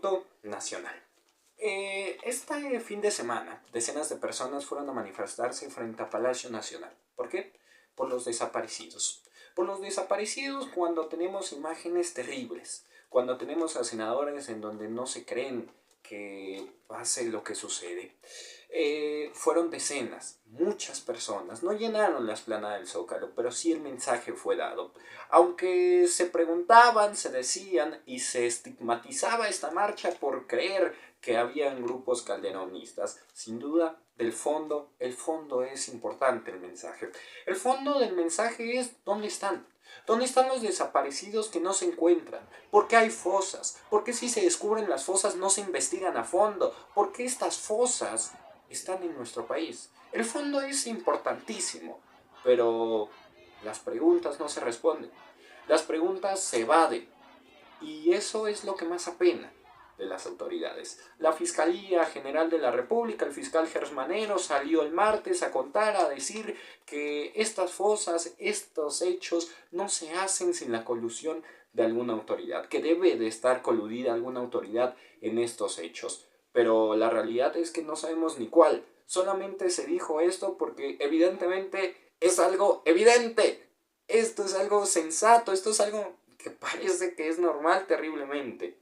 luto nacional. Este fin de semana, decenas de personas fueron a manifestarse frente a Palacio Nacional. ¿Por qué? Por los desaparecidos. Por los desaparecidos cuando tenemos imágenes terribles, cuando tenemos a senadores en donde no se creen que pase lo que sucede. Fueron decenas, muchas personas, no llenaron la explanada del Zócalo, pero sí el mensaje fue dado. Aunque se preguntaban, se decían y se estigmatizaba esta marcha por creer que habían grupos calderonistas, sin duda, el fondo es importante el mensaje. El fondo del mensaje es ¿dónde están? ¿Dónde están los desaparecidos que no se encuentran? ¿Por qué hay fosas? ¿Por qué si se descubren las fosas no se investigan a fondo? ¿Por qué estas fosas están en nuestro país? El fondo es importantísimo, pero las preguntas no se responden. Las preguntas se evaden. Y eso es lo que más apena de las autoridades. La Fiscalía General de la República, el fiscal Gersmanero, salió el martes a contar, a decir que estas fosas, estos hechos, no se hacen sin la colusión de alguna autoridad, que debe de estar coludida alguna autoridad en estos hechos. Pero la realidad es que no sabemos ni cuál. Solamente se dijo esto porque evidentemente es algo evidente. Esto es algo sensato, esto es algo que parece que es normal terriblemente.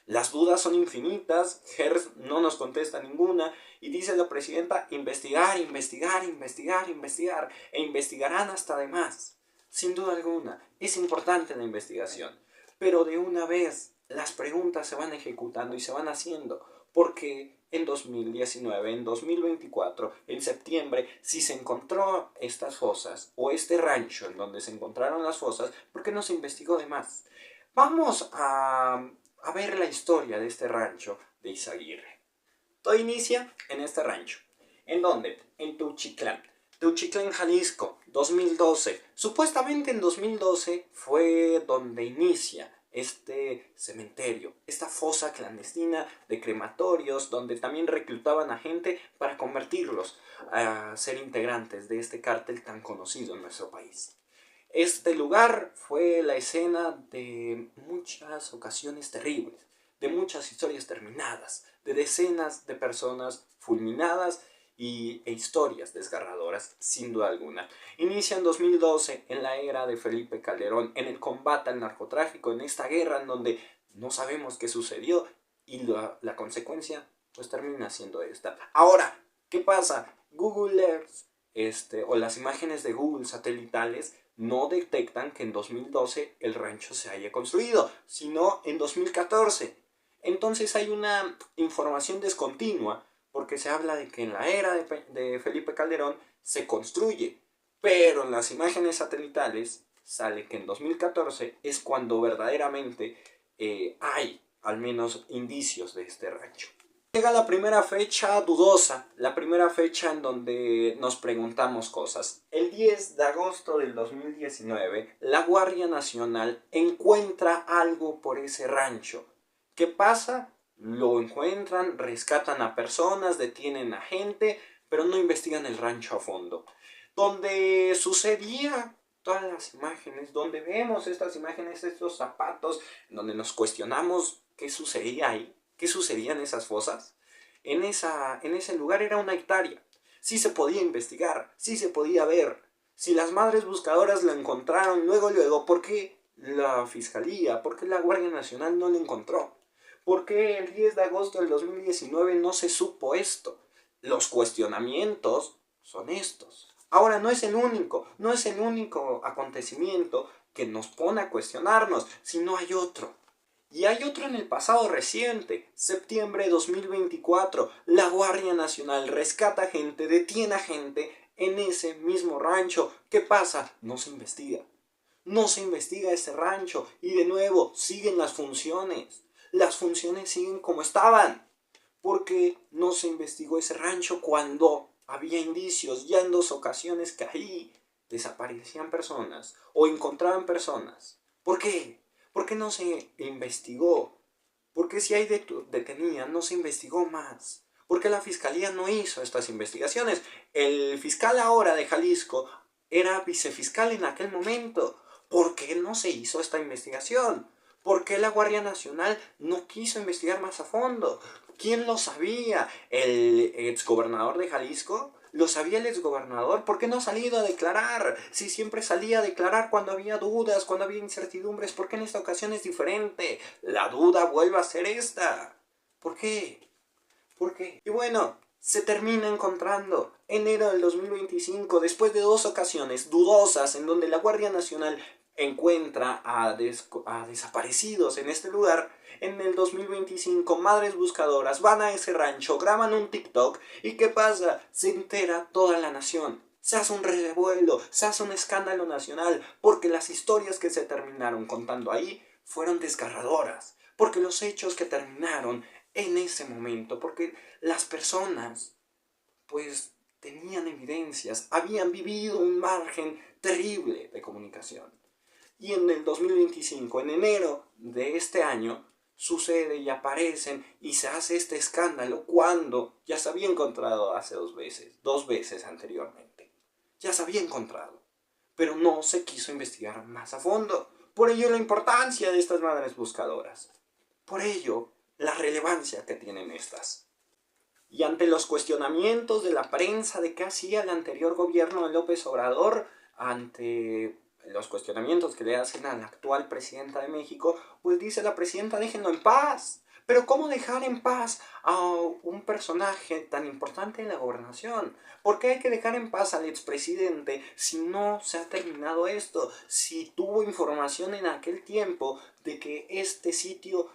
Las dudas son infinitas, Gers no nos contesta ninguna y dice la presidenta investigar, investigar, investigar, investigar e investigarán hasta de más. Sin duda alguna, es importante la investigación, pero de una vez las preguntas se van ejecutando y se van haciendo, porque en 2019, en 2024, en septiembre, si se encontró estas fosas o este rancho en donde se encontraron las fosas, ¿por qué no se investigó de más? Vamos a ver la historia de este rancho de Izaguirre. Todo inicia en este rancho. ¿En dónde? En Teuchitlán. Teuchitlán, Jalisco, 2012. Supuestamente en 2012 fue donde inicia este cementerio, esta fosa clandestina de crematorios, donde también reclutaban a gente para convertirlos a ser integrantes de este cártel tan conocido en nuestro país. Este lugar fue la escena de muchas ocasiones terribles, de muchas historias terminadas, de decenas de personas fulminadas e historias desgarradoras, sin duda alguna. Inicia en 2012, en la era de Felipe Calderón, en el combate al narcotráfico, en esta guerra en donde no sabemos qué sucedió y la consecuencia pues termina siendo esta. Ahora, ¿qué pasa? Google Earth o las imágenes de Google satelitales no detectan que en 2012 el rancho se haya construido, sino en 2014. Entonces hay una información descontinua, porque se habla de que en la era de Felipe Calderón se construye, pero en las imágenes satelitales sale que en 2014 es cuando verdaderamente hay al menos indicios de este rancho. Llega la primera fecha dudosa, la primera fecha en donde nos preguntamos cosas. El 10 de agosto del 2019, la Guardia Nacional encuentra algo por ese rancho. ¿Qué pasa? Lo encuentran, rescatan a personas, detienen a gente, pero no investigan el rancho a fondo. Donde sucedía todas las imágenes, donde vemos estas imágenes, estos zapatos, donde nos cuestionamos qué sucedía ahí. ¿Qué sucedía en esas fosas? En ese lugar era una hectárea. Sí se podía investigar, sí se podía ver. Si las madres buscadoras lo encontraron luego, ¿por qué la Fiscalía, por qué la Guardia Nacional no lo encontró? ¿Por qué el 10 de agosto del 2019 no se supo esto? Los cuestionamientos son estos. Ahora no es el único acontecimiento que nos pone a cuestionarnos, sino hay otro. Y hay otro en el pasado reciente, septiembre de 2024, la Guardia Nacional rescata gente, detiene a gente en ese mismo rancho. ¿Qué pasa? No se investiga. No se investiga ese rancho y de nuevo siguen las funciones. Las funciones siguen como estaban. Porque no se investigó ese rancho cuando había indicios ya en 2 ocasiones que ahí desaparecían personas o encontraban personas. ¿Por qué? ¿Por qué no se investigó? ¿Por qué si hay detenidas no se investigó más? ¿Por qué la Fiscalía no hizo estas investigaciones? El fiscal ahora de Jalisco era vicefiscal en aquel momento. ¿Por qué no se hizo esta investigación? ¿Por qué la Guardia Nacional no quiso investigar más a fondo? ¿Quién lo sabía? ¿El exgobernador de Jalisco? ¿Lo sabía el exgobernador? ¿Por qué no ha salido a declarar? Si siempre salía a declarar cuando había dudas, cuando había incertidumbres, ¿por qué en esta ocasión es diferente? La duda vuelve a ser esta. ¿Por qué? ¿Por qué? Y bueno, se termina encontrando enero del 2025, después de 2 ocasiones dudosas en donde la Guardia Nacional encuentra a desaparecidos en este lugar. En el 2025, madres buscadoras van a ese rancho, graban un TikTok y ¿qué pasa? Se entera toda la nación. Se hace un revuelo, se hace un escándalo nacional, porque las historias que se terminaron contando ahí fueron desgarradoras, porque los hechos que terminaron en ese momento, porque las personas pues tenían evidencias, habían vivido un margen terrible de comunicación. Y en el 2025, en enero de este año, sucede y aparecen y se hace este escándalo cuando ya se había encontrado hace 2 veces anteriormente. Ya se había encontrado, pero no se quiso investigar más a fondo. Por ello la importancia de estas madres buscadoras. Por ello la relevancia que tienen estas. Y ante los cuestionamientos de la prensa de qué hacía el anterior gobierno de López Obrador, ante los cuestionamientos que le hacen a la actual presidenta de México, pues dice la presidenta, déjenlo en paz. Pero ¿cómo dejar en paz a un personaje tan importante en la gobernación? ¿Por qué hay que dejar en paz al expresidente si no se ha terminado esto? Si tuvo información en aquel tiempo de que este sitio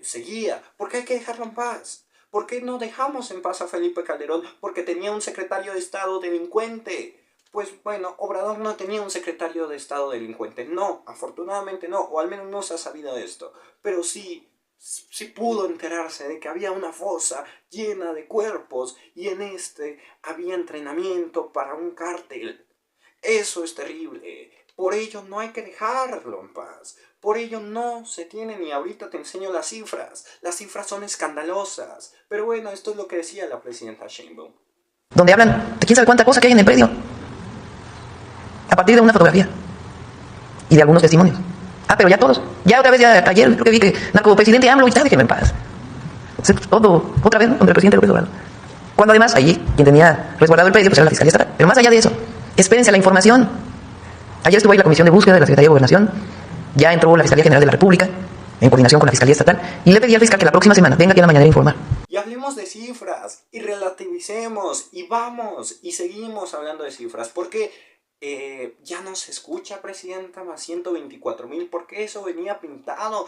seguía, ¿por qué hay que dejarlo en paz? ¿Por qué no dejamos en paz a Felipe Calderón? Porque tenía un secretario de Estado delincuente. Pues bueno, Obrador no tenía un secretario de Estado delincuente. No, afortunadamente no, o al menos no se ha sabido esto. Pero sí pudo enterarse de que había una fosa llena de cuerpos y en este había entrenamiento para un cártel. Eso es terrible. Por ello no hay que dejarlo en paz. Por ello no se tiene, ni ahorita te enseño las cifras. Las cifras son escandalosas. Pero bueno, esto es lo que decía la presidenta Sheinbaum. Donde hablan de quién sabe cuánta cosa que hay en el predio. A partir de una fotografía. Y de algunos testimonios. Pero ya todos. Ya otra vez, ya ayer creo que vi que narcopresidente AMLO, ya déjeme en paz. Todo, otra vez, contra el presidente López Obrador. Cuando además, allí, quien tenía resguardado el predio, pues era la Fiscalía Estatal. Pero más allá de eso, espérense a la información. Ayer estuvo ahí la Comisión de Búsqueda de la Secretaría de Gobernación. Ya entró la Fiscalía General de la República, en coordinación con la Fiscalía Estatal, y le pedí al fiscal que la próxima semana venga aquí a la mañana a informar. Y hablemos de cifras, y relativicemos, y vamos, y seguimos hablando de cifras, porque ya no se escucha, presidenta, más 124,000, porque eso venía pintado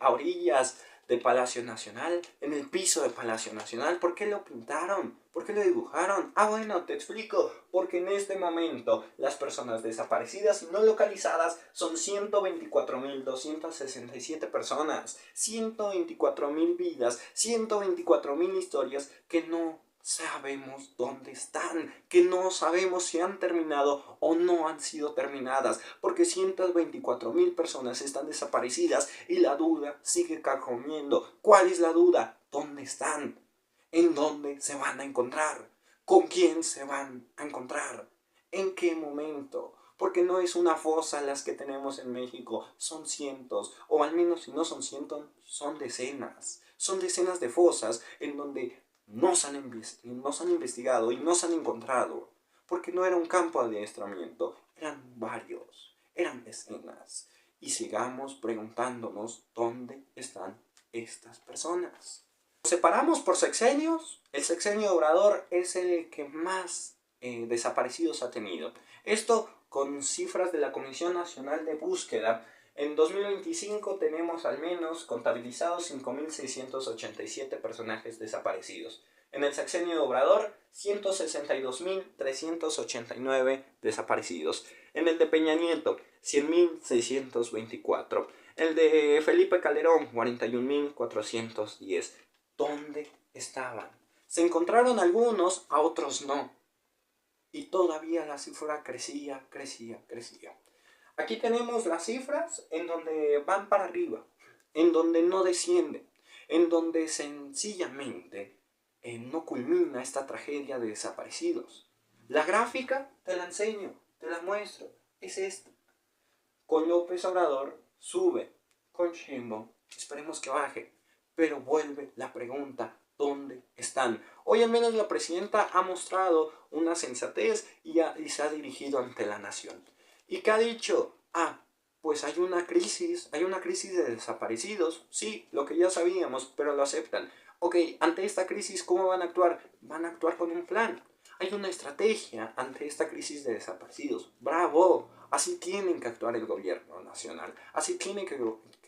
a orillas de Palacio Nacional, en el piso de Palacio Nacional. ¿Por qué lo pintaron? ¿Por qué lo dibujaron? Bueno, te explico. Porque en este momento las personas desaparecidas y no localizadas son 124,267 personas. 124,000 vidas, 124,000 historias que no sabemos dónde están, que no sabemos si han terminado o no han sido terminadas, porque 124,000 personas están desaparecidas y la duda sigue carcomiendo. ¿Cuál es la duda? ¿Dónde están? ¿En dónde se van a encontrar? ¿Con quién se van a encontrar? ¿En qué momento? Porque no es una fosa las que tenemos en México, son cientos, o al menos si no son cientos, son decenas. Son decenas de fosas en donde no se han investigado y no se han encontrado, porque no era un campo de adiestramiento, eran varios, eran decenas. Y sigamos preguntándonos dónde están estas personas. Separamos por sexenios. El sexenio Obrador es el que más desaparecidos ha tenido. Esto con cifras de la Comisión Nacional de Búsqueda. En 2025 tenemos al menos contabilizados 5,687 personajes desaparecidos. En el sexenio de Obrador, 162,389 desaparecidos. En el de Peña Nieto, 100,624. El de Felipe Calderón, 41,410. ¿Dónde estaban? Se encontraron algunos, a otros no. Y todavía la cifra crecía. Aquí tenemos las cifras en donde van para arriba, en donde no descienden, en donde sencillamente no culmina esta tragedia de desaparecidos. La gráfica te la enseño, te la muestro, es esta. Con López Obrador sube, con Sheinbaum. Esperemos que baje. Pero vuelve la pregunta, ¿dónde están? Hoy al menos la presidenta ha mostrado una sensatez y se ha dirigido ante la nación. ¿Y qué ha dicho? Pues hay una crisis de desaparecidos. Sí, lo que ya sabíamos, pero lo aceptan. Ok, ante esta crisis, ¿cómo van a actuar? Van a actuar con un plan. Hay una estrategia ante esta crisis de desaparecidos. ¡Bravo! Así tienen que actuar el gobierno nacional. Así tiene que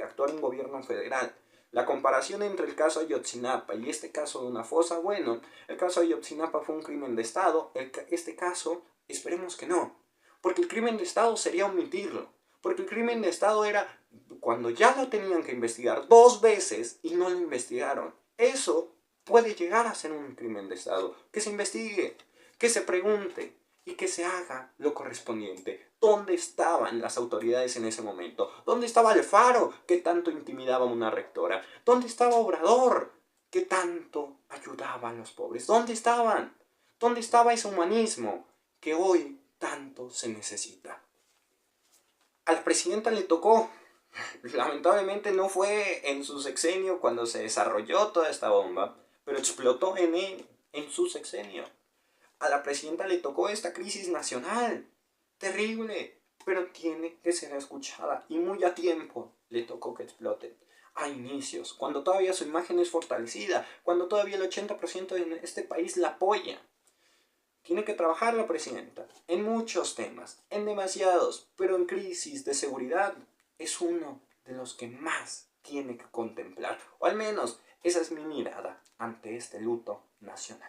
actuar un gobierno federal. La comparación entre el caso Ayotzinapa y este caso de una fosa, bueno, el caso Ayotzinapa fue un crimen de Estado, este caso, esperemos que no. Porque el crimen de Estado sería omitirlo. Porque el crimen de Estado era cuando ya lo tenían que investigar 2 veces y no lo investigaron. Eso puede llegar a ser un crimen de Estado. Que se investigue, que se pregunte y que se haga lo correspondiente. ¿Dónde estaban las autoridades en ese momento? ¿Dónde estaba Alfaro, que tanto intimidaba a una rectora? ¿Dónde estaba Obrador, que tanto ayudaba a los pobres? ¿Dónde estaban? ¿Dónde estaba ese humanismo que hoy tanto se necesita? A la presidenta le tocó. Lamentablemente no fue en su sexenio cuando se desarrolló toda esta bomba, pero explotó en su sexenio. A la presidenta le tocó esta crisis nacional. Terrible, pero tiene que ser escuchada y muy a tiempo le tocó que explote. A inicios, cuando todavía su imagen es fortalecida, cuando todavía el 80% de este país la apoya. Tiene que trabajar la presidenta en muchos temas, en demasiados, pero en crisis de seguridad es uno de los que más tiene que contemplar. O al menos esa es mi mirada ante este luto nacional.